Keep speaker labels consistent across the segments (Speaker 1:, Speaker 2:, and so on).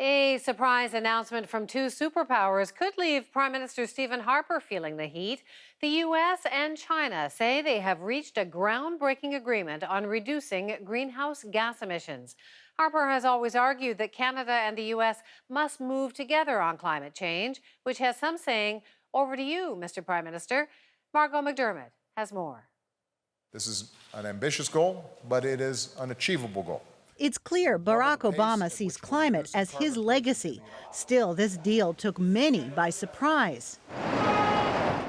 Speaker 1: A surprise announcement from two superpowers could leave Prime Minister Stephen Harper feeling the heat. The U.S. and China say they have reached a groundbreaking agreement on reducing greenhouse gas emissions. Harper has always argued that Canada and the U.S. must move together on climate change, which has some saying, "Over to you, Mr. Prime Minister." Margot McDermott has more.
Speaker 2: This is an ambitious goal, but it is an achievable goal.
Speaker 3: It's clear Barack Obama sees climate as his legacy. Still, this deal took many by surprise.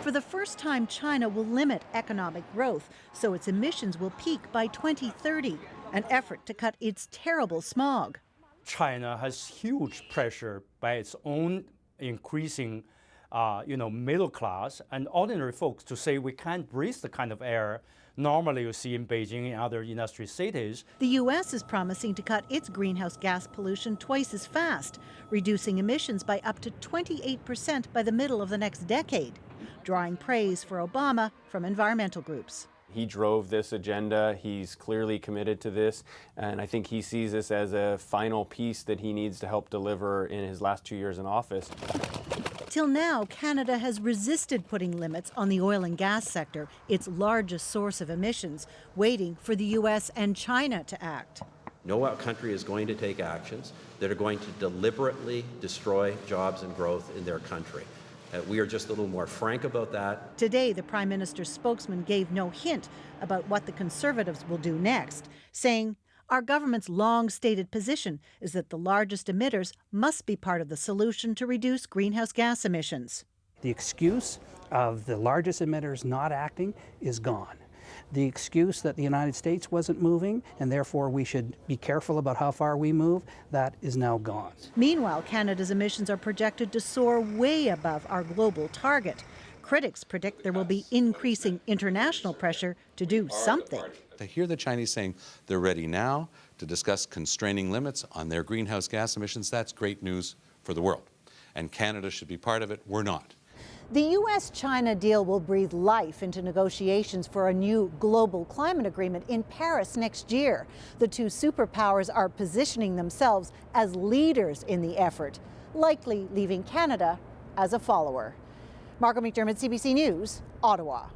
Speaker 3: For the first time, China will limit economic growth, so its emissions will peak by 2030, an effort to cut its terrible smog.
Speaker 4: China has huge pressure by its own increasing middle class and ordinary folks to say we can't breathe the kind of air normally you see in Beijing and other industry cities.
Speaker 3: The U.S. is promising to cut its greenhouse gas pollution twice as fast, reducing emissions by up to 28% by the middle of the next decade, drawing praise for Obama from environmental groups.
Speaker 5: He drove this agenda. He's clearly committed to this, and I think he sees this as a final piece that he needs to help deliver in his last 2 years in office.
Speaker 3: Till now, Canada has resisted putting limits on the oil and gas sector, its largest source of emissions, waiting for the U.S. and China to act.
Speaker 6: No country is going to take actions that are going to deliberately destroy jobs and growth in their country. We are just a little more frank about that.
Speaker 3: Today, the Prime Minister's spokesman gave no hint about what the Conservatives will do next, saying, "Our government's long-stated position is that the largest emitters must be part of the solution to reduce greenhouse gas emissions."
Speaker 7: The excuse of the largest emitters not acting is gone. The excuse that the United States wasn't moving and therefore we should be careful about how far we move, that is now gone.
Speaker 3: Meanwhile, Canada's emissions are projected to soar way above our global target. Critics predict there will be increasing international pressure to do something.
Speaker 8: To hear the Chinese saying they're ready now to discuss constraining limits on their greenhouse gas emissions, that's great news for the world. And Canada should be part of it. We're not.
Speaker 3: The U.S.-China deal will breathe life into negotiations for a new global climate agreement in Paris next year. The two superpowers are positioning themselves as leaders in the effort, likely leaving Canada as a follower. Margot McDermott, CBC News, Ottawa.